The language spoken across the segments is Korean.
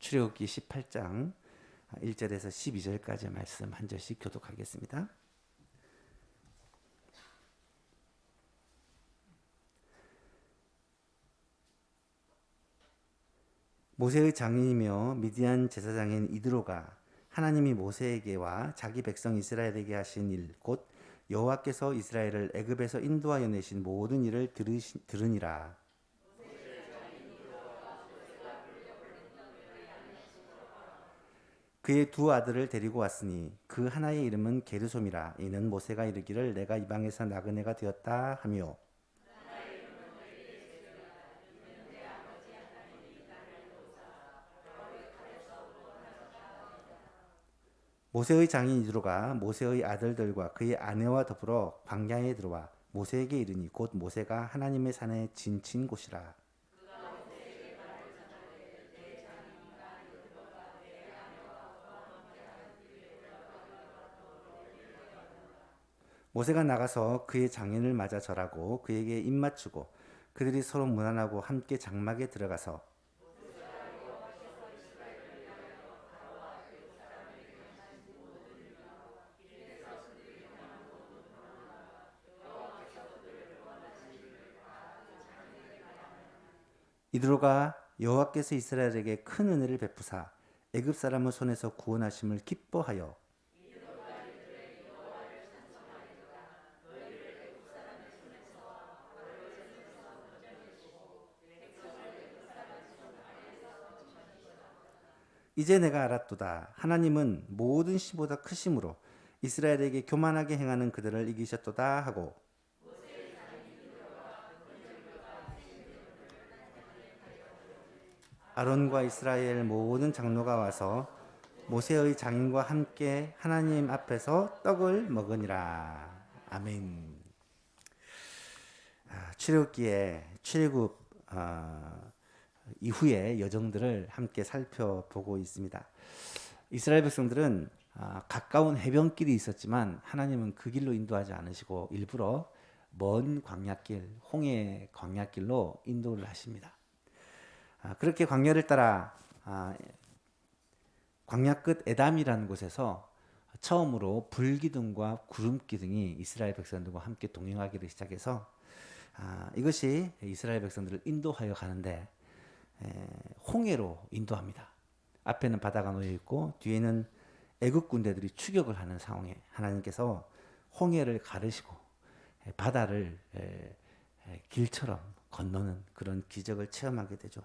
출애굽기 18장 1절에서 12절까지 말씀 한 절씩 교독하겠습니다. 모세의 장인이며 미디안 제사장인 이드로가 하나님이 모세에게와 자기 백성 이스라엘에게 하신 일 곧 여호와께서 이스라엘을 애굽에서 인도하여 내신 모든 일을 들으니라. 그의 두 아들을 데리고 왔으니 그 하나의 이름은 게르솜이라. 이는 모세가 이르기를 내가 이방에서 나그네가 되었다 하며, 모세의 장인 이드로가 모세의 아들들과 그의 아내와 더불어 광야에 들어와 모세에게 이르니 곧 모세가 하나님의 산에 진친 곳이라. 모세가 나가서 그의 장인을 맞아 절하고 그에게 입맞추고 그들이 서로 문안하고 함께 장막에 들어가서 이드로가 여호와께서 이스라엘에게 큰 은혜를 베푸사 애굽 사람의 손에서 구원하심을 기뻐하여 이제 내가 알았도다. 하나님은 모든 시보다 크심으로 이스라엘에게 교만하게 행하는 그들을 이기셨도다 하고, 아론과 이스라엘 모든 장로가 와서 모세의 장인과 함께 하나님 앞에서 떡을 먹으니라. 아멘. 출애굽기에 출애굽 이후의 여정들을 함께 살펴보고 있습니다. 이스라엘 백성들은 가까운 해변길이 있었지만 하나님은 그 길로 인도하지 않으시고 일부러 먼 광야길, 홍해 광야길로 인도를 하십니다. 그렇게 광야를 따라 광야 끝 에담이라는 곳에서 처음으로 불기둥과 구름기둥이 이스라엘 백성들과 함께 동행하기를 시작해서 이것이 이스라엘 백성들을 인도하여 가는데 홍해로 인도합니다. 앞에는 바다가 놓여 있고 뒤에는 애국 군대들이 추격을 하는 상황에 하나님께서 홍해를 가르시고 바다를 길처럼 건너는 그런 기적을 체험하게 되죠.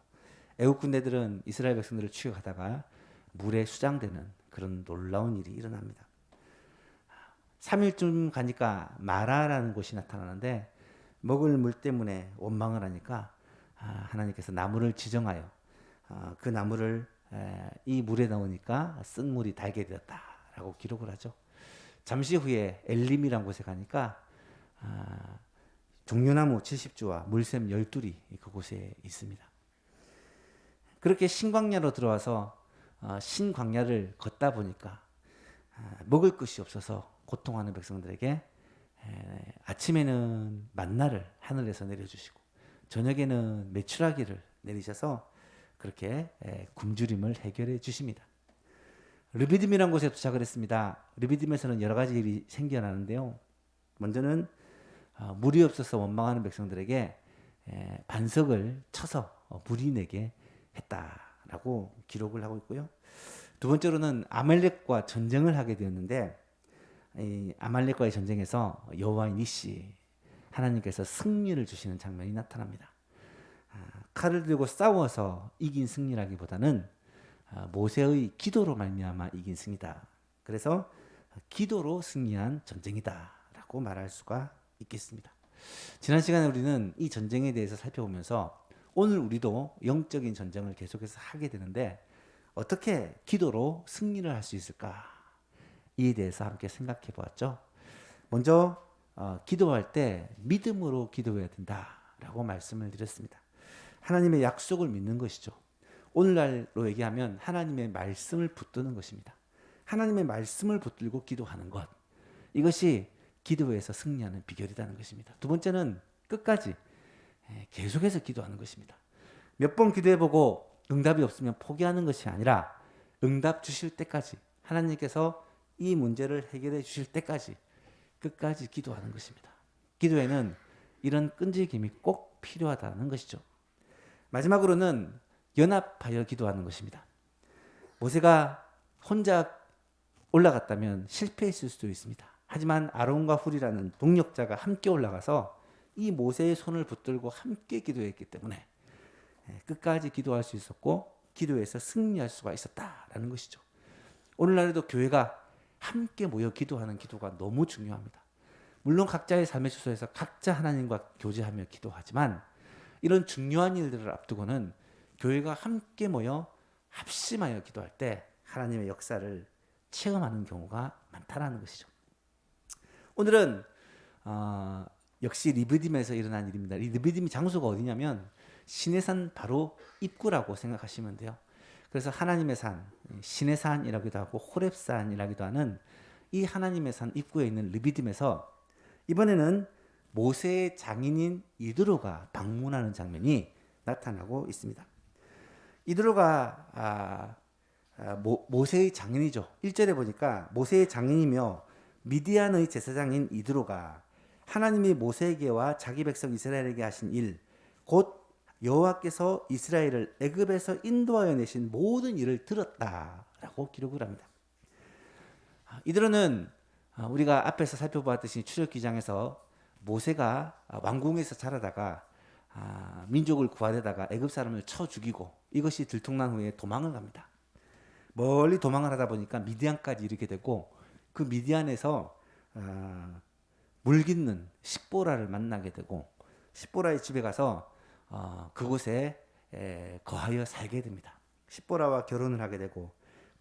애국 군대들은 이스라엘 백성들을 추격하다가 물에 수장되는 그런 놀라운 일이 일어납니다. 3일쯤 가니까 마라라는 곳이 나타나는데 먹을 물 때문에 원망을 하니까 하나님께서 나무를 지정하여 그 나무를 이 물에 넣으니까 쓴 물이 달게 되었다라고 기록을 하죠. 잠시 후에 엘림이라는 곳에 가니까 종려나무 70주와 물샘 12이 그곳에 있습니다. 그렇게 신광야로 들어와서 신광야를 걷다 보니까 먹을 것이 없어서 고통하는 백성들에게 아침에는 만나를 하늘에서 내려주시고 저녁에는 메추라기를 내리셔서 그렇게 굶주림을 해결해 주십니다. 르비딤이라는 곳에 도착을 했습니다. 르비딤에서는 여러 가지 일이 생겨나는데요. 먼저는 물이 없어서 원망하는 백성들에게 반석을 쳐서 물이 내게 했다라고 기록을 하고 있고요. 두 번째로는 아말렉과 전쟁을 하게 되었는데 이 아말렉과의 전쟁에서 여호와의 니시 하나님께서 승리를 주시는 장면이 나타납니다. 칼을 들고 싸워서 이긴 승리라기보다는 모세의 기도로 말미암아 이긴 승리다. 그래서 기도로 승리한 전쟁이다라고 말할 수가 있겠습니다. 지난 시간에 우리는 이 전쟁에 대해서 살펴보면서 오늘 우리도 영적인 전쟁을 계속해서 하게 되는데 어떻게 기도로 승리를 할 수 있을까? 이에 대해서 함께 생각해 보았죠. 먼저 기도할 때 믿음으로 기도해야 된다라고 말씀을 드렸습니다. 하나님의 약속을 믿는 것이죠. 오늘날로 얘기하면 하나님의 말씀을 붙드는 것입니다. 하나님의 말씀을 붙들고 기도하는 것. 이것이 기도에서 승리하는 비결이라는 것입니다. 두 번째는 끝까지 계속해서 기도하는 것입니다. 몇 번 기도해보고 응답이 없으면 포기하는 것이 아니라 응답 주실 때까지, 하나님께서 이 문제를 해결해 주실 때까지 끝까지 기도하는 것입니다. 기도에는 이런 끈질김이 꼭 필요하다는 것이죠. 마지막으로는 연합하여 기도하는 것입니다. 모세가 혼자 올라갔다면 실패했을 수도 있습니다. 하지만 아론과 훌이라는 동력자가 함께 올라가서 이 모세의 손을 붙들고 함께 기도했기 때문에 끝까지 기도할 수 있었고 기도에서 승리할 수가 있었다라는 것이죠. 오늘날에도 교회가 함께 모여 기도하는 기도가 너무 중요합니다. 물론 각자의 삶의 주소에서 각자 하나님과 교제하며 기도하지만 이런 중요한 일들을 앞두고는 교회가 함께 모여 합심하여 기도할 때 하나님의 역사를 체험하는 경우가 많다라는 것이죠. 오늘은 역시 리브딤에서 일어난 일입니다. 이 리브딤 장소가 어디냐면 시내산 바로 입구라고 생각하시면 돼요. 그래서 하나님의 산, 신의 산이라기도 하고 호렙산이라기도 하는 이 하나님의 산 입구에 있는 리브딤에서 이번에는 모세의 장인인 이드로가 방문하는 장면이 나타나고 있습니다. 이드로가 모세의 장인이죠. 1절에 보니까 모세의 장인이며 미디안의 제사장인 이드로가 하나님이 모세에게와 자기 백성 이스라엘에게 하신 일, 곧 여호와께서 이스라엘을 애굽에서 인도하여 내신 모든 일을 들었다라고 기록을 합니다. 이드로는 우리가 앞에서 살펴보았듯이 출애굽기장에서 모세가 왕궁에서 자라다가 민족을 구하려다가 애굽 사람을 쳐 죽이고 이것이 들통난 후에 도망을 갑니다. 멀리 도망을 하다 보니까 미디안까지 이르게 되고 그 미디안에서 물깃는 십보라를 만나게 되고 십보라의 집에 가서 그곳에 거하여 살게 됩니다. 십보라와 결혼을 하게 되고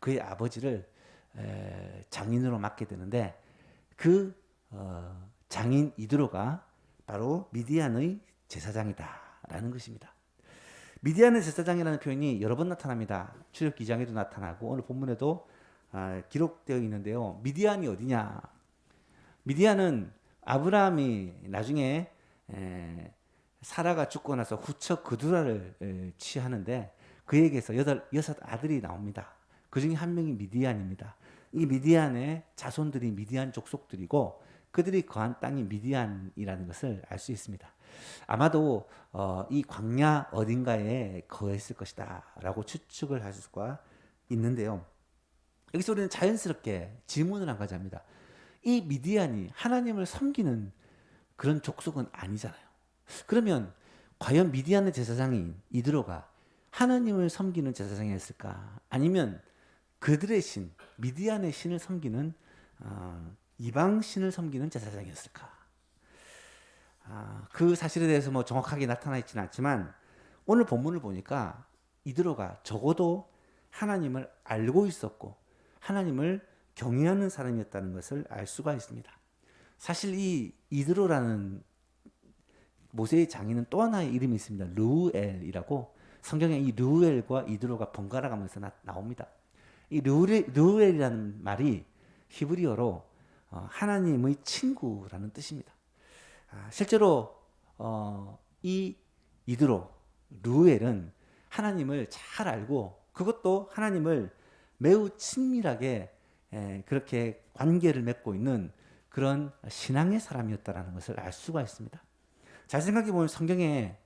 그의 아버지를 장인으로 맡게 되는데 그 장인 이드로가 바로 미디안의 제사장이다라는 것입니다. 미디안의 제사장이라는 표현이 여러 번 나타납니다. 출애굽기 2장에도 나타나고 오늘 본문에도 기록되어 있는데요. 미디안이 어디냐? 미디안은 아브라함이 나중에 사라가 죽고 나서 후처 그두라를 취하는데 그에게서 여섯 아들이 나옵니다. 그 중에 한 명이 미디안입니다. 이 미디안의 자손들이 미디안 족속들이고 그들이 거한 땅이 미디안이라는 것을 알 수 있습니다. 아마도 이 광야 어딘가에 거했을 것이다 라고 추측을 할 수가 있는데요. 여기서 우리는 자연스럽게 질문을 한 가지 합니다. 이 미디안이 하나님을 섬기는 그런 족속은 아니잖아요. 그러면 과연 미디안의 제사장인 이드로가 하나님을 섬기는 제사장이었을까? 아니면 그들의 신, 미디안의 신을 섬기는 이방 신을 섬기는 제사장이었을까? 그 사실에 대해서 뭐 정확하게 나타나 있지는 않지만 오늘 본문을 보니까 이드로가 적어도 하나님을 알고 있었고 하나님을 경외하는 사람이었다는 것을 알 수가 있습니다. 사실 이 이드로라는 모세의 장인은 또 하나의 이름이 있습니다. 르우엘이라고 성경에 이 르우엘과 이드로가 번갈아 가면서 나옵니다. 이 르우엘이라는 말이 히브리어로 하나님의 친구라는 뜻입니다. 실제로 이 이드로 르우엘은 하나님을 잘 알고 그것도 하나님을 매우 친밀하게 그렇게 관계를 맺고 있는 그런 신앙의 사람이었다라는 것을 알 수가 있습니다. 잘 생각해 보면 성경에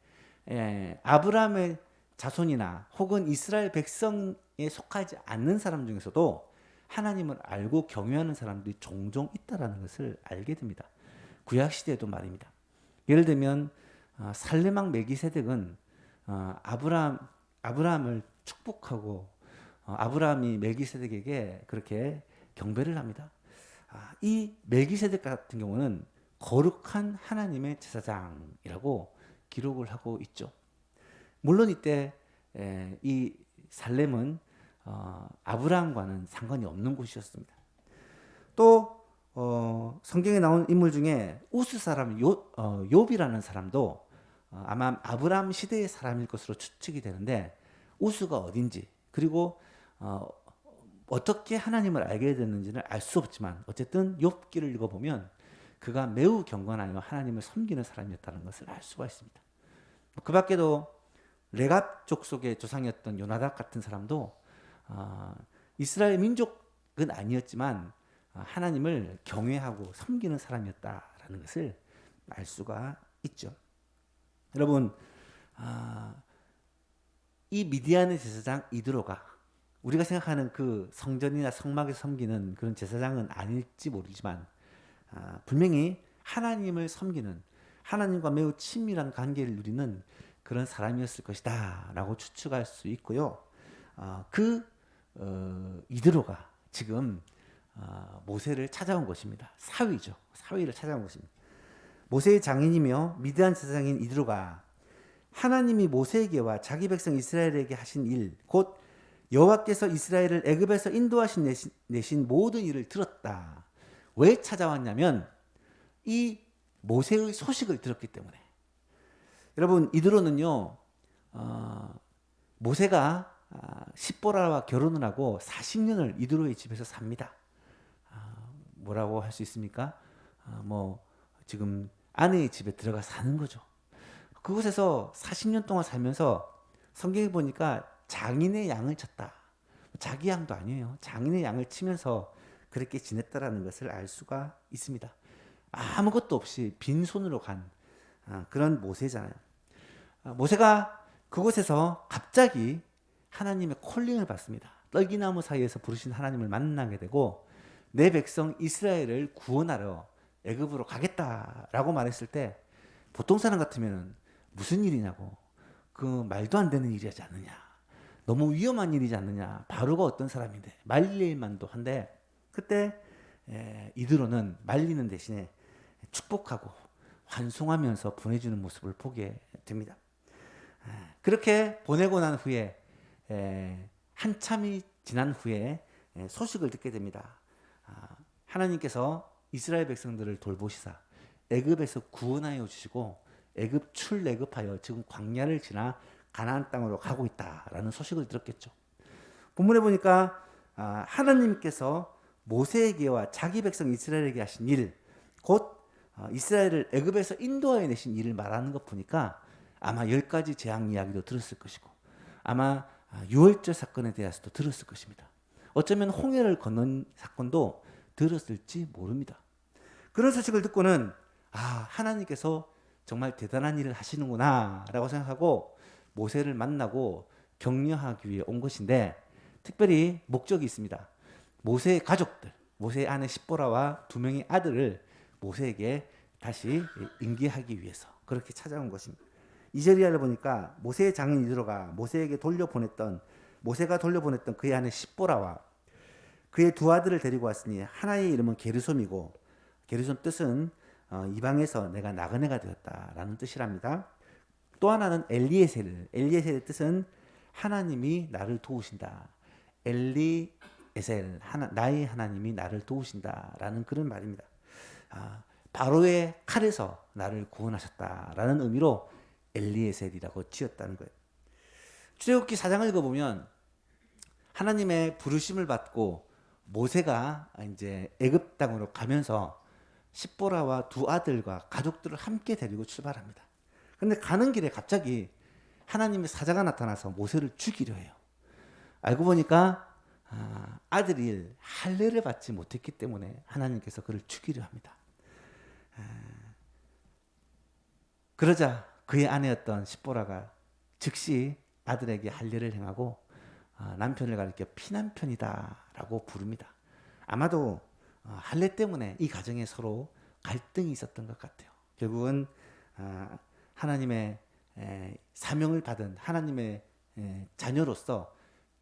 아브라함의 자손이나 혹은 이스라엘 백성에 속하지 않는 사람 중에서도 하나님을 알고 경외하는 사람들이 종종 있다라는 것을 알게 됩니다. 구약 시대에도 말입니다. 예를 들면 살레망 멜기세덱은 아브라함을 축복하고 아브라함이 멜기세덱에게 그렇게 경배를 합니다. 이 멜기세덱 같은 경우는 거룩한 하나님의 제사장이라고 기록을 하고 있죠. 물론 이때 이 살렘은 아브라함과는 상관이 없는 곳이었습니다. 또 성경에 나온 인물 중에 우스 사람 욥이라는 사람도 아마 아브라함 시대의 사람일 것으로 추측이 되는데 우스가 어딘지 그리고 어떻게 하나님을 알게 됐는지는 알 수 없지만 어쨌든 욥기를 읽어보면 그가 매우 경건하여 하나님을 섬기는 사람이었다는 것을 알 수가 있습니다. 그 밖에도 레갑 족속의 조상이었던 요나답 같은 사람도 이스라엘 민족은 아니었지만 하나님을 경외하고 섬기는 사람이었다라는 것을 알 수가 있죠. 여러분, 이 미디안의 제사장 이드로가 우리가 생각하는 그 성전이나 성막에서 섬기는 그런 제사장은 아닐지 모르지만 분명히 하나님을 섬기는, 하나님과 매우 친밀한 관계를 누리는 그런 사람이었을 것이다 라고 추측할 수 있고요. 이드로가 지금 모세를 찾아온 것입니다. 사위죠. 사위를 찾아온 것입니다. 모세의 장인이며 미디안 제사장인 이드로가 하나님이 모세에게와 자기 백성 이스라엘에게 하신 일, 곧 여호와께서 이스라엘을 애굽에서 인도하신 내신 모든 일을 들었다. 왜 찾아왔냐면 이 모세의 소식을 들었기 때문에. 여러분, 이드로는요, 모세가 십보라와 결혼을 하고 40년을 이드로의 집에서 삽니다. 뭐라고 할 수 있습니까? 지금 아내의 집에 들어가 사는 거죠. 그곳에서 40년 동안 살면서 성경에 보니까 장인의 양을 쳤다. 자기 양도 아니에요. 장인의 양을 치면서 그렇게 지냈다라는 것을 알 수가 있습니다. 아무것도 없이 빈손으로 간 그런 모세잖아요. 모세가 그곳에서 갑자기 하나님의 콜링을 받습니다. 떨기나무 사이에서 부르신 하나님을 만나게 되고 내 백성 이스라엘을 구원하러 애굽으로 가겠다라고 말했을 때 보통 사람 같으면 무슨 일이냐고, 그 말도 안 되는 일이지 않느냐, 너무 위험한 일이지 않느냐, 바로가 어떤 사람인데 말릴 만도 한데 그때 이드로는 말리는 대신에 축복하고 환송하면서 보내주는 모습을 보게 됩니다. 그렇게 보내고 난 후에 한참이 지난 후에 소식을 듣게 됩니다. 하나님께서 이스라엘 백성들을 돌보시사 애굽에서 구원하여 주시고 애굽 출애굽하여 지금 광야를 지나 가나안 땅으로 가고 있다라는 소식을 들었겠죠. 본문에 보니까 하나님께서 모세에게와 자기 백성 이스라엘에게 하신 일, 곧 이스라엘을 애굽에서 인도하여 내신 일을 말하는 것 보니까 아마 10가지 재앙 이야기도 들었을 것이고 아마 유월절 사건에 대해서도 들었을 것입니다. 어쩌면 홍해를 건넌 사건도 들었을지 모릅니다. 그런 소식을 듣고는 하나님께서 정말 대단한 일을 하시는구나 라고 생각하고 모세를 만나고 격려하기 위해 온 것인데 특별히 목적이 있습니다. 모세의 가족들, 모세의 아내 십보라와 2명의 아들을 모세에게 다시 인계하기 위해서 그렇게 찾아온 것입니다. 2절 이하를 보니까 모세의 장인 이드로가 모세가 돌려보냈던 그의 아내 십보라와 그의 2 아들을 데리고 왔으니 하나의 이름은 게르솜이고 게르솜 뜻은 이방에서 내가 나그네가 되었다라는 뜻이랍니다. 또 하나는 엘리에셀의 뜻은 하나님이 나를 도우신다. 엘리에셀, 나의 하나님이 나를 도우신다라는 그런 말입니다. 바로의 칼에서 나를 구원하셨다라는 의미로 엘리에셀이라고 지었다는 거예요. 출애굽기 4장을 읽어보면 하나님의 부르심을 받고 모세가 이제 애굽 땅으로 가면서 십보라와 2 아들과 가족들을 함께 데리고 출발합니다. 그런데 가는 길에 갑자기 하나님의 사자가 나타나서 모세를 죽이려 해요. 알고 보니까 아들이 할례를 받지 못했기 때문에 하나님께서 그를 죽이려 합니다. 그러자 그의 아내였던 십보라가 즉시 아들에게 할례를 행하고 남편을 가리켜 피남편이다라고 부릅니다. 아마도 할례 때문에 이 가정에 서로 갈등이 있었던 것 같아요. 결국은 하나님의 사명을 받은 하나님의 자녀로서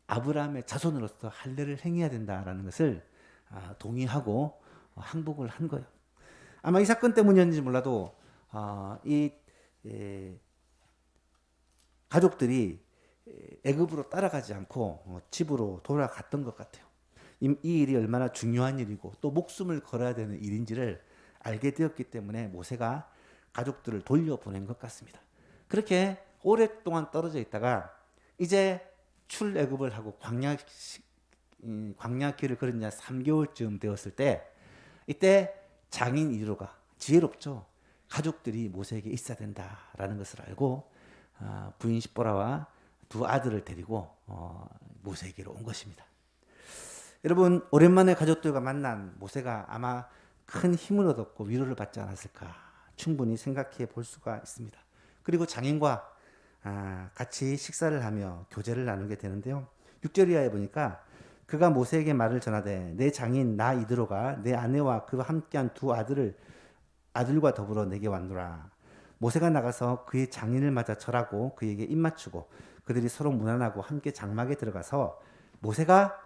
아브라함의 자손으로서 할례를 행해야 된다라는 것을 동의하고 항복을 한 거예요. 아마 이 사건 때문이었는지 몰라도 이 가족들이 애굽으로 따라가지 않고 집으로 돌아갔던 것 같아요. 이 일이 얼마나 중요한 일이고 또 목숨을 걸어야 되는 일인지를 알게 되었기 때문에 모세가 가족들을 돌려보낸 것 같습니다. 그렇게 오랫동안 떨어져 있다가 이제 출애굽을 하고 광야길을 걸은 지 3개월쯤 되었을 때 이때 장인 이드로가 지혜롭죠. 가족들이 모세에게 있어야 된다라는 것을 알고 부인 십보라와 두 아들을 데리고 모세에게로 온 것입니다. 여러분, 오랜만에 가족들과 만난 모세가 아마 큰 힘을 얻었고 위로를 받지 않았을까 충분히 생각해 볼 수가 있습니다. 그리고 장인과 같이 식사를 하며 교제를 나누게 되는데요. 6절 이하에 보니까 그가 모세에게 말을 전하되 내 장인 나 이드로가 내 아내와 그와 함께한 두 아들과 더불어 내게 왔노라. 모세가 나가서 그의 장인을 맞아 절하고 그에게 입맞추고 그들이 서로 문안하고 함께 장막에 들어가서 모세가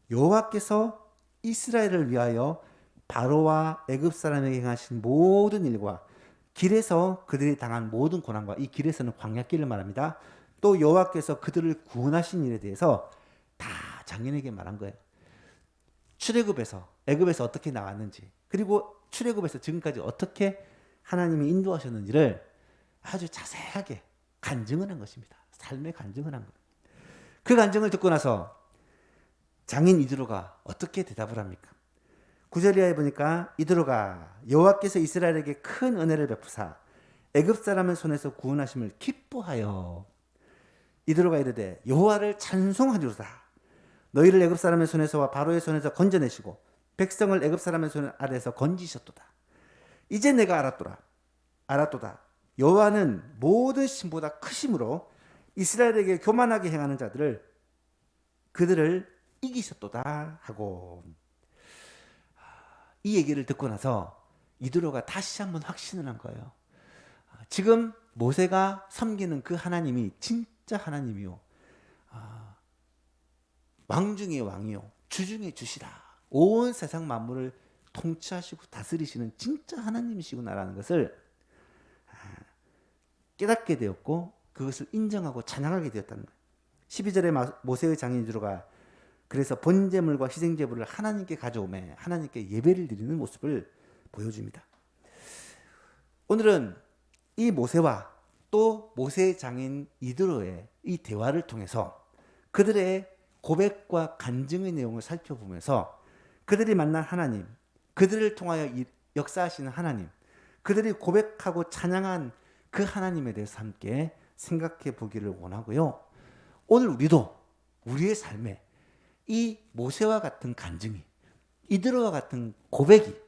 여호와께서 이스라엘을 위하여 바로와 애굽 사람에게 행하신 모든 일과 길에서 그들이 당한 모든 고난과, 이 길에서는 광야길을 말합니다. 또 여호와께서 그들을 구원하신 일에 대해서 다 장인에게 말한 거예요. 출애굽에서 애굽에서 어떻게 나왔는지, 그리고 출애굽에서 지금까지 어떻게 하나님이 인도하셨는지를 아주 자세하게 간증을 한 것입니다. 삶의 간증을 한 거예요. 그 간증을 듣고 나서 장인 이드로가 어떻게 대답을 합니까? 9절 이하에 보니까 이드로가 여호와께서 이스라엘에게 큰 은혜를 베푸사 애굽 사람의 손에서 구원하심을 기뻐하여 이드로가 이르되 여호와를 찬송하리로다. 너희를 애굽 사람의 손에서와 바로의 손에서 건져내시고 백성을 애굽 사람의 손 아래에서 건지셨도다. 이제 내가 알았도다. 여호와는 모든 신보다 크심으로 이스라엘에게 교만하게 행하는 그들을 이기셨도다 하고, 이 얘기를 듣고 나서 이드로가 다시 한번 확신을 한 거예요. 지금 모세가 섬기는 그 하나님이 진짜 하나님이요, 왕 중의 왕이요, 주 중의 주시다. 온 세상 만물을 통치하시고 다스리시는 진짜 하나님이시구나라는 것을 깨닫게 되었고 그것을 인정하고 찬양하게 되었다는 거예요. 12절에 모세의 장인 이드로가 그래서 번제물과 희생제물을 하나님께 가져오매 하나님께 예배를 드리는 모습을 보여줍니다. 오늘은 이 모세와 또 모세의 장인 이드로의 이 대화를 통해서 그들의 고백과 간증의 내용을 살펴보면서 그들이 만난 하나님, 그들을 통하여 역사하시는 하나님, 그들이 고백하고 찬양한 그 하나님에 대해서 함께 생각해 보기를 원하고요. 오늘 우리도 우리의 삶에 이 모세와 같은 간증이, 이드로와 같은 고백이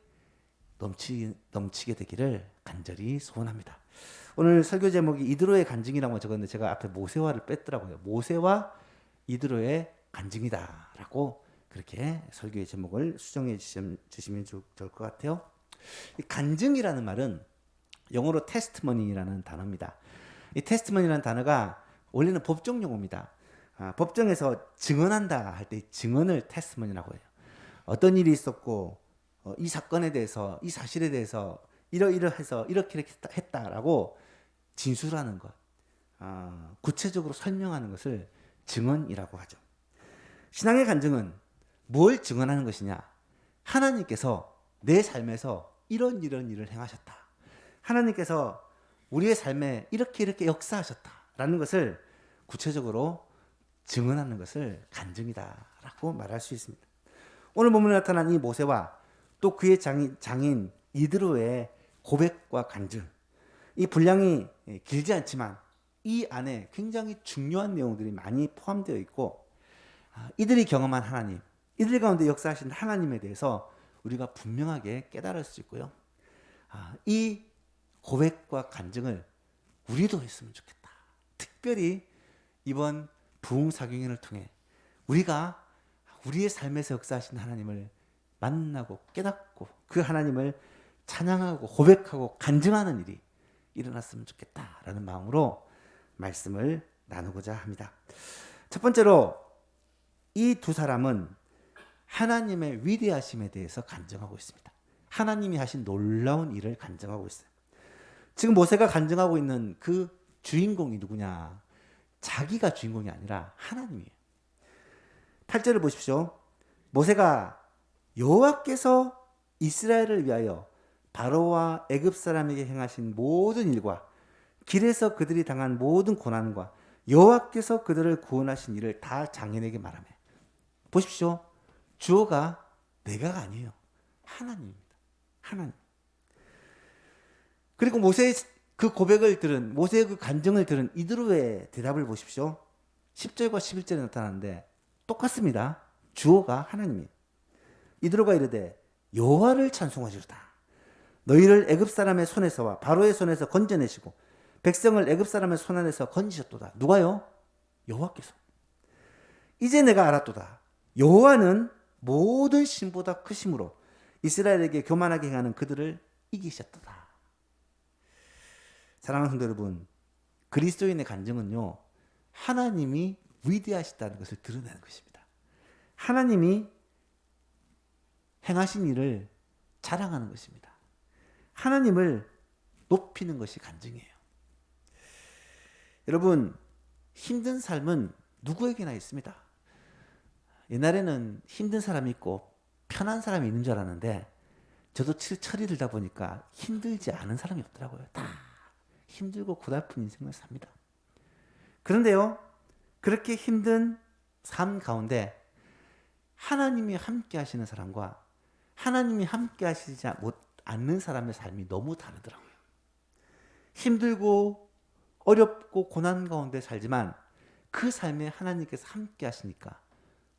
넘치게 되기를 간절히 소원합니다. 오늘 설교 제목이 이드로의 간증이라고 적었는데 제가 앞에 모세와를 뺐더라고요. 모세와 이드로의 간증이다라고 그렇게 설교의 제목을 수정해 주시면 좋을 것 같아요. 간증이라는 말은 영어로 테스트머니라는 단어입니다. 이 테스트머니라는 단어가 원래는 법정 용어입니다. 법정에서 증언한다 할 때 증언을 테스트머니라고 해요. 어떤 일이 있었고 이 사건에 대해서, 이 사실에 대해서 이러해서 이렇게 했다라고 진술하는 것, 구체적으로 설명하는 것을 증언이라고 하죠. 신앙의 간증은 뭘 증언하는 것이냐? 하나님께서 내 삶에서 이런 일을 행하셨다. 하나님께서 우리의 삶에 이렇게 역사하셨다라는 것을 구체적으로 증언하는 것을 간증이다라고 말할 수 있습니다. 오늘 본문에 나타난 이 모세와 또 그의 장인 이드로의 고백과 간증, 이 분량이 길지 않지만 이 안에 굉장히 중요한 내용들이 많이 포함되어 있고, 이들이 경험한 하나님, 이들 가운데 역사하신 하나님에 대해서 우리가 분명하게 깨달을 수 있고요. 이 고백과 간증을 우리도 했으면 좋겠다. 특별히 이번 부흥사경회를 통해 우리가 우리의 삶에서 역사하신 하나님을 만나고 깨닫고 그 하나님을 찬양하고 고백하고 간증하는 일이 일어났으면 좋겠다라는 마음으로 말씀을 나누고자 합니다. 첫 번째로 이 두 사람은 하나님의 위대하심에 대해서 간증하고 있습니다. 하나님이 하신 놀라운 일을 간증하고 있어요. 지금 모세가 간증하고 있는 그 주인공이 누구냐? 자기가 주인공이 아니라 하나님이에요. 8절을 보십시오. 모세가 여호와께서 이스라엘을 위하여 바로와 애굽 사람에게 행하신 모든 일과 길에서 그들이 당한 모든 고난과 여호와께서 그들을 구원하신 일을 다 장인에게 말하며, 보십시오. 주어가 내가가 아니에요. 하나님입니다. 하나님. 그리고 모세의 그 고백을 들은 모세의 그 간증을 들은 이드로의 대답을 보십시오. 10절과 11절에 나타나는데 똑같습니다. 주어가 하나님이에요. 이드로가 이르되 여호와를 찬송하시로다. 너희를 애굽 사람의 손에서와 바로의 손에서 건져내시고 백성을 애굽 사람의 손 안에서 건지셨도다. 누가요? 여호와께서. 이제 내가 알았도다. 여호와는 모든 신보다 크심으로 이스라엘에게 교만하게 행하는 그들을 이기셨도다. 사랑하는 성도 여러분, 그리스도인의 간증은요, 하나님이 위대하시다는 것을 드러내는 것입니다. 하나님이 행하신 일을 자랑하는 것입니다. 하나님을 높이는 것이 간증이에요. 여러분, 힘든 삶은 누구에게나 있습니다. 옛날에는 힘든 사람이 있고 편한 사람이 있는 줄 알았는데 저도 철이 들다 보니까 힘들지 않은 사람이 없더라고요. 다 힘들고 고달픈 인생을 삽니다. 그런데요, 그렇게 힘든 삶 가운데 하나님이 함께 하시는 사람과 하나님이 함께 하시지 않는 사람의 삶이 너무 다르더라고요. 힘들고 어렵고 고난 가운데 살지만 그 삶에 하나님께서 함께 하시니까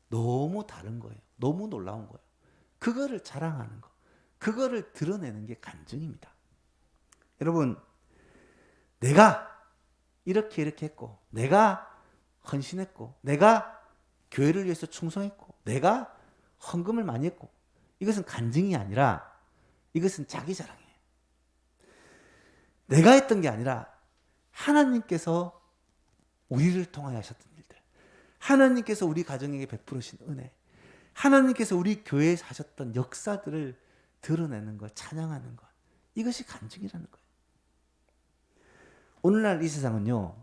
너무 다른 거예요. 너무 놀라운 거예요. 그거를 자랑하는 거, 그거를 드러내는 게 간증입니다. 여러분, 내가 이렇게 했고, 내가 헌신했고, 내가 교회를 위해서 충성했고, 내가 헌금을 많이 했고, 이것은 간증이 아니라 이것은 자기 자랑이에요. 내가 했던 게 아니라 하나님께서 우리를 통하여 하셨던 일들, 하나님께서 우리 가정에게 베푸신 은혜, 하나님께서 우리 교회에 하셨던 역사들을 드러내는 것, 찬양하는 것, 이것이 간증이라는 거예요. 오늘날 이 세상은요,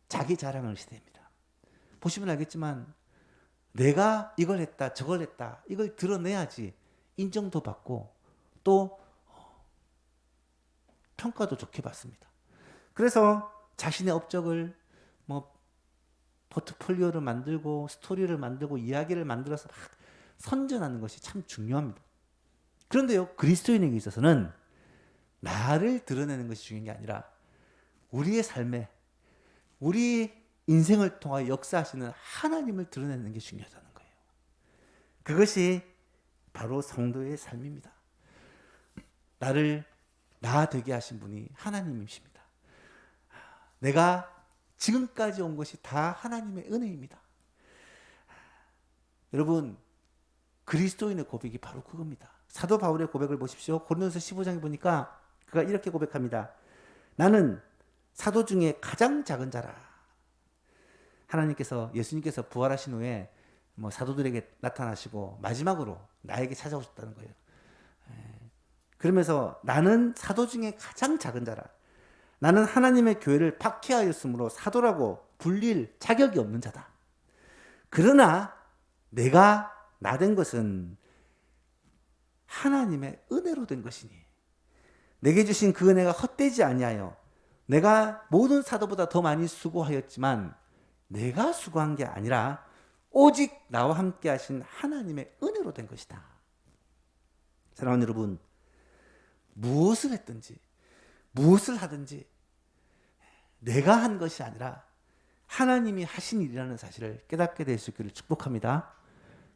자기 자랑을 시대입니다. 보시면 알겠지만 내가 이걸 했다 저걸 했다 이걸 드러내야지 인정도 받고 또 평가도 좋게 받습니다. 그래서 자신의 업적을 포트폴리오를 만들고 스토리를 만들고 이야기를 만들어서 막 선전하는 것이 참 중요합니다. 그런데요, 그리스도인에게 있어서는 나를 드러내는 것이 중요한 게 아니라 우리의 삶에 우리 인생을 통하여 역사하시는 하나님을 드러내는 게 중요하다는 거예요. 그것이 바로 성도의 삶입니다. 나를 나 되게 하신 분이 하나님이십니다. 내가 지금까지 온 것이 다 하나님의 은혜입니다. 여러분, 그리스도인의 고백이 바로 그겁니다. 사도 바울의 고백을 보십시오. 고린도서 15장에 보니까 그가 이렇게 고백합니다. 나는 사도 중에 가장 작은 자라. 하나님께서, 예수님께서 부활하신 후에 사도들에게 나타나시고 마지막으로 나에게 찾아오셨다는 거예요. 그러면서 나는 사도 중에 가장 작은 자라. 나는 하나님의 교회를 박해하였으므로 사도라고 불릴 자격이 없는 자다. 그러나 내가 나 된 것은 하나님의 은혜로 된 것이니 내게 주신 그 은혜가 헛되지 아니하여 내가 모든 사도보다 더 많이 수고하였지만 내가 수고한 게 아니라 오직 나와 함께 하신 하나님의 은혜로 된 것이다. 사랑하는 여러분, 무엇을 했든지 무엇을 하든지 내가 한 것이 아니라 하나님이 하신 일이라는 사실을 깨닫게 될 수 있기를 축복합니다.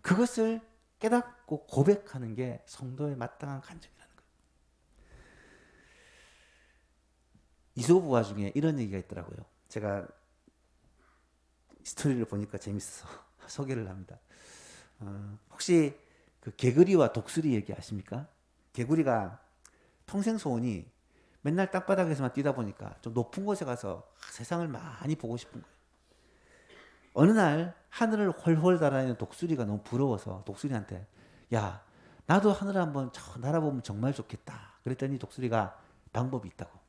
그것을 깨닫고 고백하는 게 성도의 마땅한 간증이라는 거예요. 이솝우화 중에 이런 얘기가 있더라고요. 제가 스토리를 보니까 재밌어서 소개를 합니다. 혹시 그 개구리와 독수리 얘기 아십니까? 개구리가 평생 소원이 맨날 땅바닥에서만 뛰다 보니까 좀 높은 곳에 가서 세상을 많이 보고 싶은 거예요. 어느 날 하늘을 훨훨 날아다니는 독수리가 너무 부러워서 독수리한테 야, 나도 하늘을 한번 날아보면 정말 좋겠다. 그랬더니 독수리가 방법이 있다고.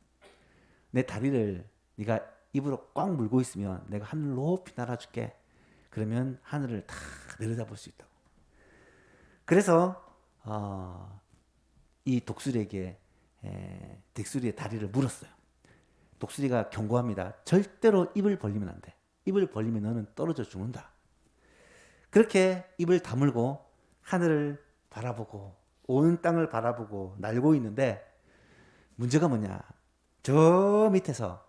내 다리를 네가 입으로 꽉 물고 있으면 내가 하늘 높이 날아줄게. 그러면 하늘을 다 내려다볼 수 있다고. 그래서 이 독수리에게 독수리의 다리를 물었어요. 독수리가 경고합니다. 절대로 입을 벌리면 안 돼. 입을 벌리면 너는 떨어져 죽는다. 그렇게 입을 다물고 하늘을 바라보고 온 땅을 바라보고 날고 있는데 문제가 뭐냐? 저 밑에서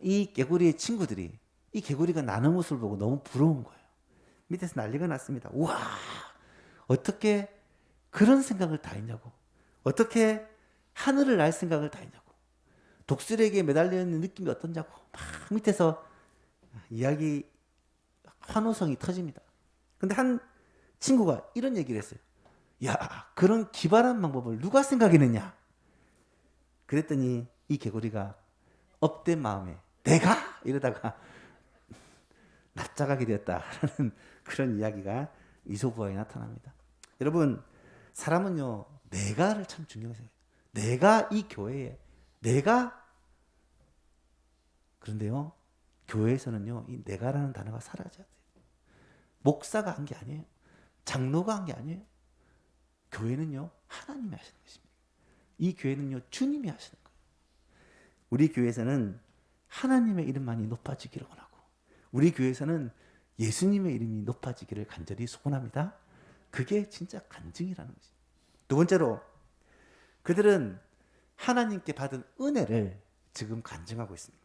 이 개구리의 친구들이 이 개구리가 나는 모습을 보고 너무 부러운 거예요. 밑에서 난리가 났습니다. 우와, 어떻게 그런 생각을 다 했냐고. 어떻게 하늘을 날 생각을 다 했냐고. 독수리에게 매달려 있는 느낌이 어떠냐고. 막 밑에서 이야기 환호성이 터집니다. 근데 한 친구가 이런 얘기를 했어요. 야, 그런 기발한 방법을 누가 생각해냈냐? 그랬더니 이 개구리가 업된 마음에 내가 이러다가 납작하게 되었다라는 그런 이야기가 이솝우화에 나타납니다. 여러분, 사람은요, 내가를 참 중요하게 생각해요. 내가 이 교회에, 내가, 그런데요, 교회에서는요, 이 내가라는 단어가 사라져야 돼요. 목사가 한 게 아니에요. 장로가 한 게 아니에요. 교회는요, 하나님이 하시는 것입니다. 이 교회는요, 주님이 하시는 거예요. 우리 교회에서는 하나님의 이름만이 높아지기를 원하고, 우리 교회에서는 예수님의 이름이 높아지기를 간절히 소원합니다. 그게 진짜 간증이라는 것입니다. 두 번째로, 그들은 하나님께 받은 은혜를 지금 간증하고 있습니다.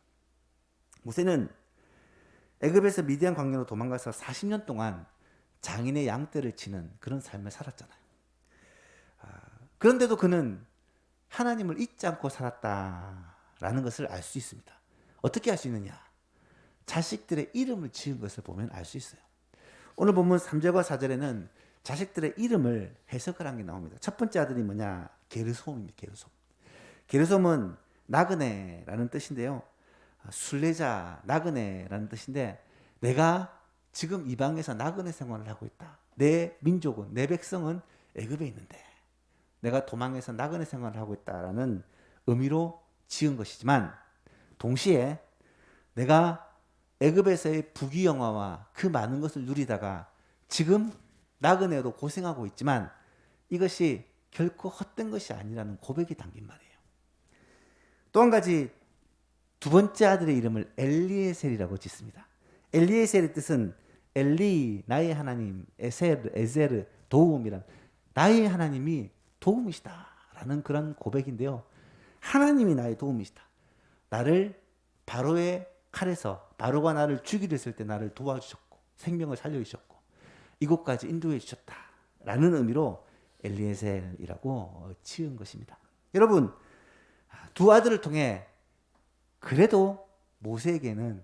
모세는 애굽에서 미디안 광야로 도망가서 40년 동안 장인의 양떼를 치는 그런 삶을 살았잖아요. 그런데도 그는 하나님을 잊지 않고 살았다라는 것을 알 수 있습니다. 어떻게 알 수 있느냐? 자식들의 이름을 지은 것을 보면 알 수 있어요. 오늘 본문 3절과 4절에는 자식들의 이름을 해석을 한 게 나옵니다. 첫 번째 아들이 뭐냐? 게르솜입니다. 게르솜. 게르솜은 나그네라는 뜻인데요. 순례자, 나그네라는 뜻인데, 내가 지금 이방에서 나그네 생활을 하고 있다. 내 민족은, 내 백성은 애굽에 있는데 내가 도망해서 나그네 생활을 하고 있다라는 의미로 지은 것이지만, 동시에 내가 애굽에서의 부귀영화와 그 많은 것을 누리다가 지금 나그네로 고생하고 있지만 이것이 결코 헛된 것이 아니라는 고백이 담긴 말이에요. 또 한 가지, 두 번째 아들의 이름을 엘리에셀이라고 짓습니다. 엘리에셀의 뜻은 엘리, 나의 하나님, 에제르, 도움이란, 나의 하나님이 도움이시다라는 그런 고백인데요. 하나님이 나의 도움이시다. 나를 바로의 칼에서, 바로가 나를 죽이려 했을 때 나를 도와주셨고 생명을 살려주셨고 이곳까지 인도해 주셨다라는 의미로 엘리에셀이라고 지은 것입니다. 여러분, 두 아들을 통해 그래도 모세에게는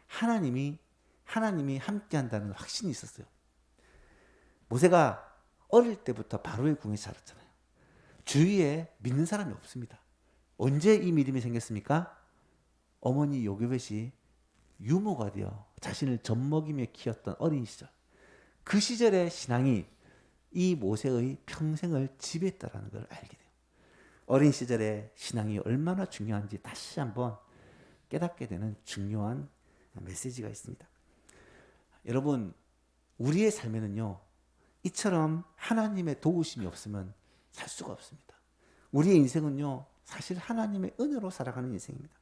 하나님이 함께한다는 확신이 있었어요. 모세가 어릴 때부터 바로의 궁에서 자랐잖아요. 주위에 믿는 사람이 없습니다. 언제 이 믿음이 생겼습니까? 어머니 요게벳이 유모가 되어 자신을 젖먹이며 키웠던 어린 시절, 그 시절의 신앙이 이 모세의 평생을 지배했다는 걸 알게 돼요. 어린 시절의 신앙이 얼마나 중요한지 다시 한번 깨닫게 되는 중요한 메시지가 있습니다. 여러분, 우리의 삶에는요, 이처럼 하나님의 도우심이 없으면 살 수가 없습니다. 우리의 인생은요, 사실 하나님의 은혜로 살아가는 인생입니다.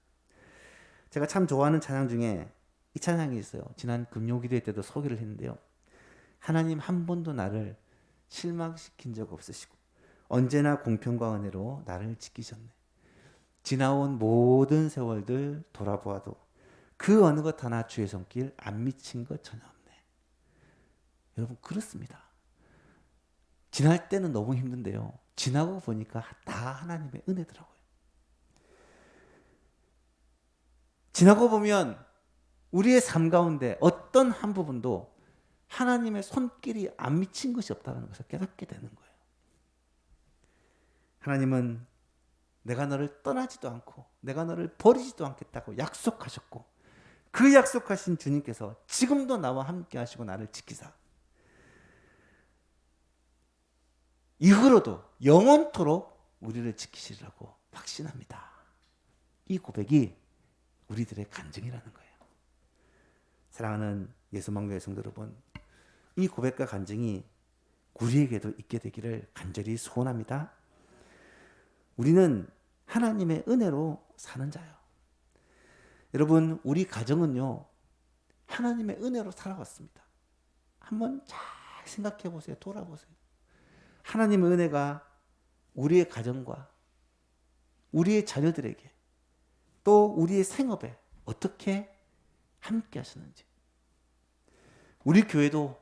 제가 참 좋아하는 찬양 중에 이 찬양이 있어요. 지난 금요기도회 때도 소개를 했는데요. 하나님 한 번도 나를 실망시킨 적 없으시고 언제나 공평과 은혜로 나를 지키셨네. 지나온 모든 세월들 돌아보아도 그 어느 것 하나 주의 손길 안 미친 것 전혀 없네. 여러분, 그렇습니다. 지날 때는 너무 힘든데요, 지나고 보니까 다 하나님의 은혜더라고요. 지나고 보면 우리의 삶 가운데 어떤 한 부분도 하나님의 손길이 안 미친 것이 없다는 것을 깨닫게 되는 거예요. 하나님은 내가 너를 떠나지도 않고 내가 너를 버리지도 않겠다고 약속하셨고, 그 약속하신 주님께서 지금도 나와 함께 하시고 나를 지키사 이후로도 영원토록 우리를 지키시리라고 확신합니다. 이 고백이 우리들의 간증이라는 거예요. 사랑하는 예수망교회 성도 여러분, 이 고백과 간증이 우리에게도 있게 되기를 간절히 소원합니다. 우리는 하나님의 은혜로 사는 자요. 여러분, 우리 가정은요, 하나님의 은혜로 살아왔습니다. 한번 잘 생각해 보세요. 돌아보세요. 하나님의 은혜가 우리의 가정과 우리의 자녀들에게, 또 우리의 생업에 어떻게 함께 하시는지. 우리 교회도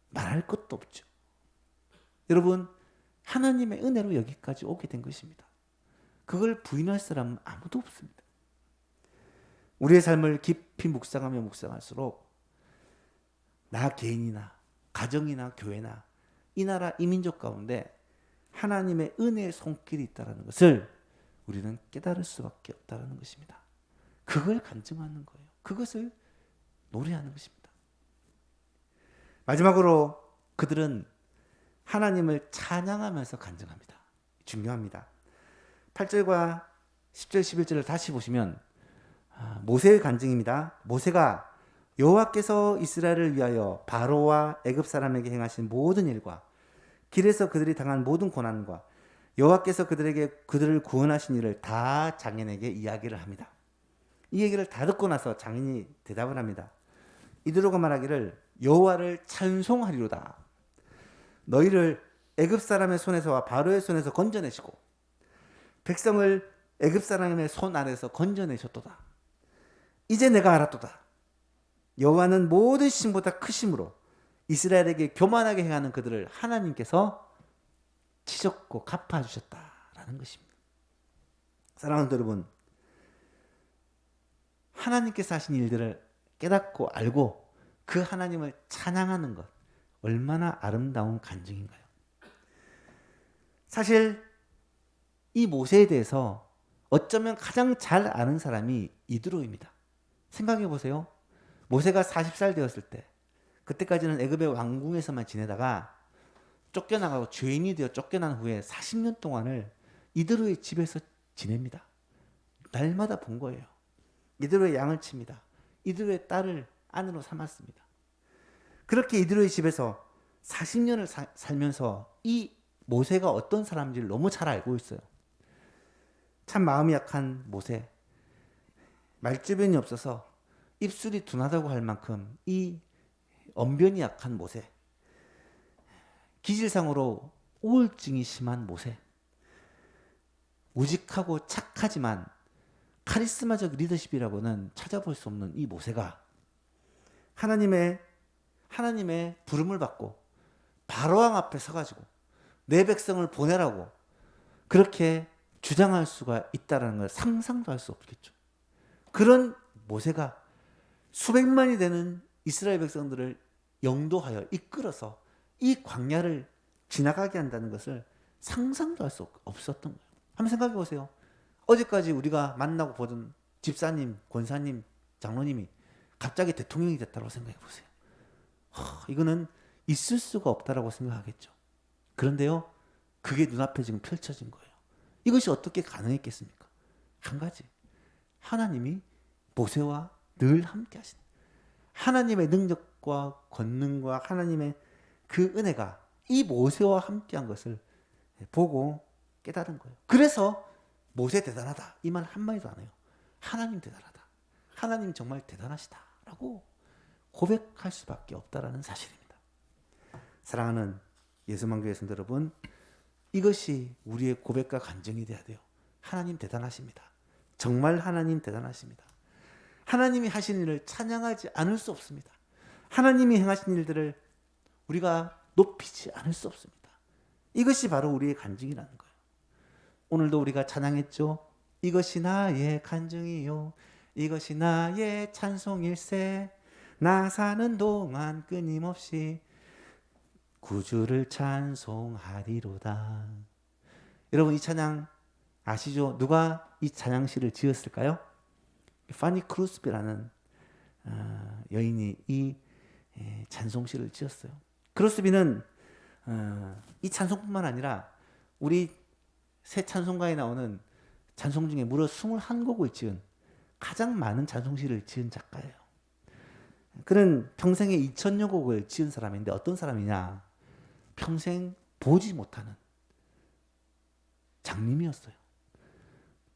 말할 것도 없죠. 여러분, 하나님의 은혜로 여기까지 오게 된 것입니다. 그걸 부인할 사람은 아무도 없습니다. 우리의 삶을 깊이 묵상하며 묵상할수록 나 개인이나 가정이나 교회나 이 나라 이 민족 가운데 하나님의 은혜의 손길이 있다는 것을 우리는 깨달을 수밖에 없다는 것입니다. 그걸 간증하는 거예요. 그것을 노래하는 것입니다. 마지막으로 그들은 하나님을 찬양하면서 간증합니다. 중요합니다. 8절과 10절 11절을 다시 보시면 모세의 간증입니다. 모세가 여호와께서 이스라엘을 위하여 바로와 애굽 사람에게 행하신 모든 일과 길에서 그들이 당한 모든 고난과 여호와께서 그들을 구원하신 일을 다 장인에게 이야기를 합니다. 이 얘기를 다 듣고 나서 장인이 대답을 합니다. 이들로가 말하기를 여호와를 찬송하리로다. 너희를 애굽 사람의 손에서와 바로의 손에서 건져내시고 백성을 애굽 사람의 손 아래서 건져내셨도다. 이제 내가 알았도다. 여호와는 모든 신보다 크심으로 이스라엘에게 교만하게 행하는 그들을 하나님께서 치셨고 갚아주셨다라는 것입니다. 사랑하는 여러분, 하나님께서 하신 일들을 깨닫고 알고 그 하나님을 찬양하는 것 얼마나 아름다운 간증인가요? 사실 이 모세에 대해서 어쩌면 가장 잘 아는 사람이 이드로입니다. 생각해 보세요. 모세가 40살 되었을 때, 그때까지는 애굽의 왕궁에서만 지내다가 쫓겨나가고 죄인이 되어 쫓겨난 후에 40년 동안을 이드로의 집에서 지냅니다. 날마다 본 거예요. 이드로의 양을 칩니다. 이드로의 딸을 아내로 삼았습니다. 그렇게 이드로의 집에서 40년을 살면서 이 모세가 어떤 사람인지를 너무 잘 알고 있어요. 참 마음이 약한 모세, 말주변이 없어서 입술이 둔하다고 할 만큼 이 언변이 약한 모세, 기질상으로 우울증이 심한 모세, 우직하고 착하지만 카리스마적 리더십이라고는 찾아볼 수 없는 이 모세가 하나님의 부름을 받고 바로왕 앞에 서가지고 내 백성을 보내라고 그렇게 주장할 수가 있다는 걸 상상도 할 수 없겠죠. 그런 모세가 수백만이 되는 이스라엘 백성들을 영도하여 이끌어서 이 광야를 지나가게 한다는 것을 상상도 할 수 없었던 거예요. 한번 생각해 보세요. 어제까지 우리가 만나고 보던 집사님, 권사님, 장로님이 갑자기 대통령이 됐다고 생각해 보세요. 이거는 있을 수가 없다라고 생각하겠죠. 그런데요, 그게 눈앞에 지금 펼쳐진 거예요. 이것이 어떻게 가능했겠습니까? 한 가지, 하나님이 모세와 늘 함께 하신 하나님의 능력과 권능과 하나님의 그 은혜가 이 모세와 함께한 것을 보고 깨달은 거예요. 그래서 모세 대단하다 이 말 한마디도 안 해요. 하나님 대단하다, 하나님 정말 대단하시다라고 고백할 수밖에 없다라는 사실입니다. 사랑하는 예수만교회 성도 여러분, 이것이 우리의 고백과 간증이 돼야 돼요. 하나님 대단하십니다. 정말 하나님 대단하십니다. 하나님이 하신 일을 찬양하지 않을 수 없습니다. 하나님이 행하신 일들을 우리가 높이지 않을 수 없습니다. 이것이 바로 우리의 간증이라는 거예요. 오늘도 우리가 찬양했죠. 이것이 나의 간증이요, 이것이 나의 찬송일세, 나 사는 동안 끊임없이 구주를 찬송하리로다. 여러분, 이 찬양 아시죠? 누가 이 찬양시를 지었을까요? 파니 크루스비라는 여인이 이 찬송시를 지었어요. 크루스비는 이 찬송뿐만 아니라 우리 새 찬송가에 나오는 찬송 중에 무려 21곡을 지은, 가장 많은 찬송시를 지은 작가예요. 그는 평생에 2000여 곡을 지은 사람인데 어떤 사람이냐? 평생 보지 못하는 장님이었어요.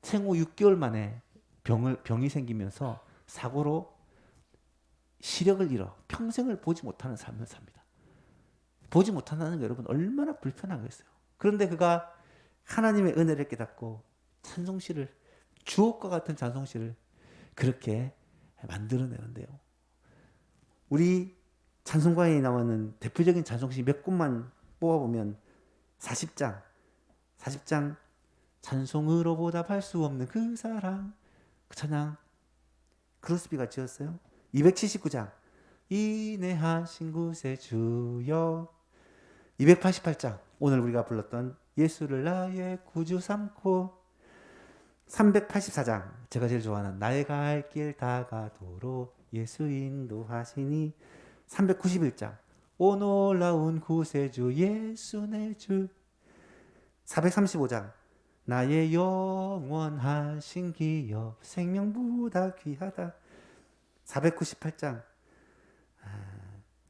생후 6개월 만에 병이 생기면서 사고로 시력을 잃어 평생을 보지 못하는 삶을 삽니다. 보지 못한다는 게 여러분 얼마나 불편하겠어요. 그런데 그가 하나님의 은혜를 깨닫고 찬송시를 주옥과 같은 찬송시를 그렇게 만들어내는데요. 우리 찬송가에 나오는 대표적인 찬송시 몇 곳만 뽑아보면 40장 찬송으로 보답할 수 없는 그 사랑, 그 찬양 크로스비가 지었어요. 279장 인내하신 구세주여, 288장 오늘 우리가 불렀던 예수를 나의 구주 삼고, 384장 제가 제일 좋아하는 나의 갈 길 다가도록 예수 인도하시니, 391장 오 놀라운 구세주 예수 내 주, 435장 나의 영원하신 기업 생명보다 귀하다, 498장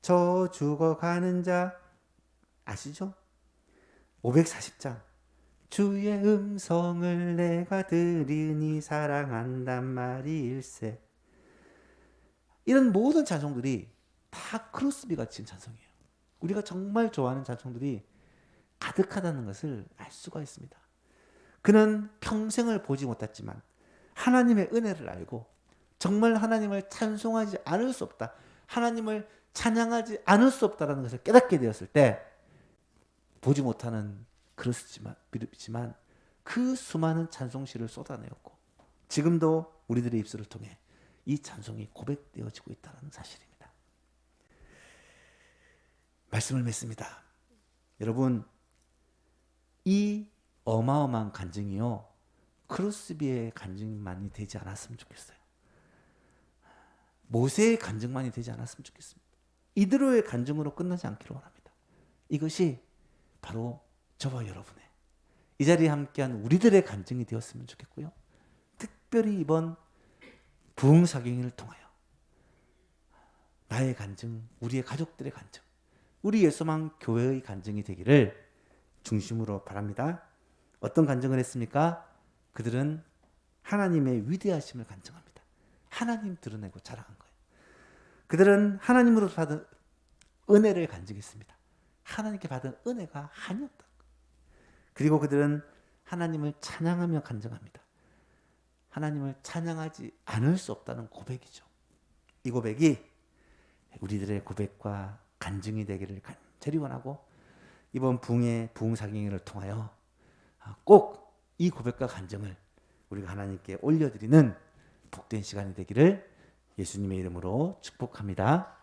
저 죽어가는 자 아시죠? 540장 주의 음성을 내가 들으니 사랑한단 말일세. 이런 모든 찬송들이 다 크로스비가 지은 찬송이에요. 우리가 정말 좋아하는 찬송들이 가득하다는 것을 알 수가 있습니다. 그는 평생을 보지 못했지만 하나님의 은혜를 알고 정말 하나님을 찬송하지 않을 수 없다, 하나님을 찬양하지 않을 수 없다는 것을 깨닫게 되었을 때 보지 못하는 그렇지만 그 수많은 찬송시를 쏟아내었고 지금도 우리들의 입술을 통해 이 찬송이 고백되어지고 있다는 사실입니다. 말씀을 맺습니다. 여러분, 이 어마어마한 간증이요 크로스비의 간증만이 되지 않았으면 좋겠어요. 모세의 간증만이 되지 않았으면 좋겠습니다. 이대로의 간증으로 끝나지 않기를 원합니다. 이것이 바로 저와 여러분의 이 자리에 함께한 우리들의 간증이 되었으면 좋겠고요. 특별히 이번 부흥사경을 통하여 나의 간증, 우리의 가족들의 간증, 우리 예수만 교회의 간증이 되기를 중심으로 바랍니다. 어떤 간증을 했습니까? 그들은 하나님의 위대하심을 간증합니다. 하나님 드러내고 자랑한 거예요. 그들은 하나님으로부터 받은 은혜를 간증했습니다. 하나님께 받은 은혜가 한이었다. 그리고 그들은 하나님을 찬양하며 간증합니다. 하나님을 찬양하지 않을 수 없다는 고백이죠. 이 고백이 우리들의 고백과 간증이 되기를 간절히 원하고 이번 부흥사경회를 통하여 꼭 이 고백과 간증을 우리가 하나님께 올려드리는 복된 시간이 되기를 예수님의 이름으로 축복합니다.